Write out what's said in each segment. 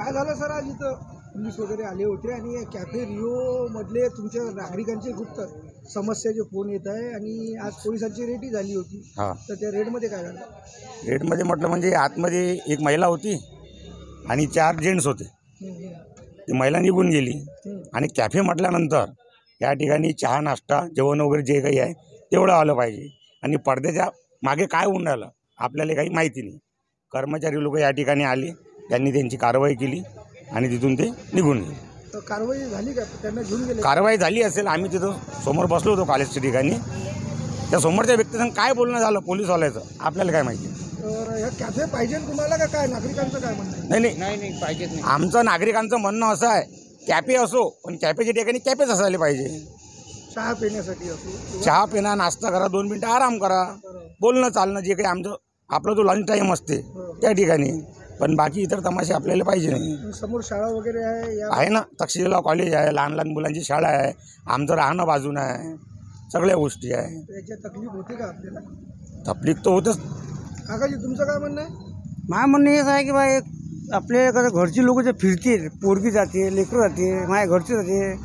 काय झालं सर, आज इथं पोलीस वगैरे आले होते आणि कॅफे रिओ मधले तुमच्या नागरिकांचे गुप्त समस्याचे फोन येत आहे आणि आज पोलिसांची रेडी झाली होती. तर त्या रेडमध्ये काय झालं? रेडमध्ये म्हटलं म्हणजे आतमध्ये एक महिला होती आणि 4 जेंट्स होते. ती महिला निघून गेली आणि कॅफे म्हटल्यानंतर या ठिकाणी चहा नाश्ता जेवण वगैरे जे काही आहे तेवढं आलं पाहिजे आणि पडद्याच्या मागे काय होऊन राहिलं आपल्याला काही माहिती नाही. कर्मचारी लोक या ठिकाणी आले, त्यांनी त्यांची कारवाई केली आणि तिथून ते निघून गेले. तर कारवाई झाली का? त्यांना घेऊन गेले? कारवाई झाली असेल. आम्ही तिथं समोर बसलो होतो कॉलेजच्या ठिकाणी. त्या समोरच्या व्यक्तीचं काय बोलणं झालं पोलीसवाल्याचं आपल्याला काय माहिती. तर ह्या कॅफे पाहिजे तुम्हाला का काय? नागरिकांचं काय म्हणणं आहे? नाही पाहिजेत नाही. आमचं नागरिकांचं म्हणणं असं आहे, कॅफे असो पण कॅफेच्या ठिकाणी कॅफेच असायला पाहिजे. चहा पिण्यासाठी असो, चहा पिणं, नाश्ता करा, 2 मिनिटं आराम करा, बोलणं चालणं जे काही आमचं आपला जो लंच टाईम असते त्या ठिकाणी. पण बाकी इतर तमाशे आपल्याला पाहिजे नाही. समोर शाळा वगैरे आहे ना, तक्षशिला कॉलेज आहे, लहान लहान मुलांची शाळा आहे, आमचं राहणं बाजूनं आहे, सगळ्या गोष्टी आहे. त्याची तकलीफ होते का आपल्याला? तकलीफ तर होतच. काकाजी तुमचं काय म्हणणं आहे? माझं म्हणणं हेच आहे की बा एक आपल्या कसं घरची लोक जे फिरते, पोरगी जाते, लेकरं जाते, माझ्या घरचे जाते,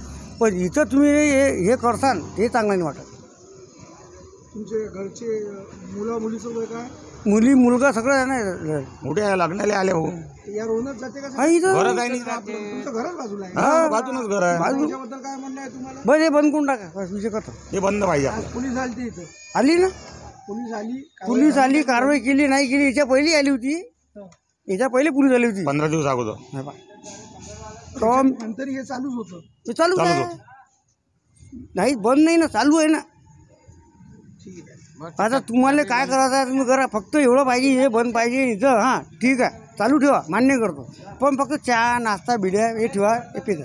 पण इथं तुम्ही हे करसान हे चांगलं नाही वाटत. तुमचे घरचे मुलं मुलीसोबत काय? मुली मुलगा सगळं आहे ना, मोठ्या लग्नाला आले हो. या रोडच जाते का? हा इथं घरच आहे नाही तुमचं घरच बाजूला आहे. हा, बाजूनच घर आहे. त्याच्याबद्दल काय म्हणणं आहे तुम्हाला? बस हे बंद करून टाका, बस विषय करतो. हे बंद पाहिजे आज आपलं. पोलीस आली इथं. आली ना, पोलीस आली कारवाई केली नाही केली, याच्या पहिली आली होती, याच्या पहिले पोलीस आली होती. 15 दिवस अगोदर नंतर हे चालूच होतं. ते चालू आहे नाही, बंद नाही ना, चालू आहे ना. ठीक आहे. आता तुम्हाला काय करायचं आहे तुम्ही करा, फक्त एवढं पाहिजे हे बंद पाहिजे इथं. हां ठीक आहे, चालू ठेवा, मान्य करतो, पण फक्त चहा नाश्ता बिड्या हे ठेवा, हे पिता.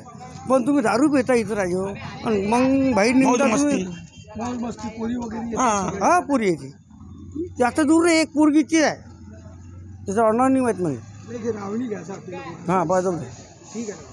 पण तुम्ही दारू पिता इथं राजो आणि मग बाहेर निघता तुम्ही. मौज मस्ती पोरी वगैरे येतात हां. सगळे. हा पोरी यायची जास्त दूर नाही, एक पोरगीची आहे, त्याचं अन्न नाही माहीत मला. नाही, हे रावणी घ्यायचं आपल्याला. हां बरोबर. ठीक आहे.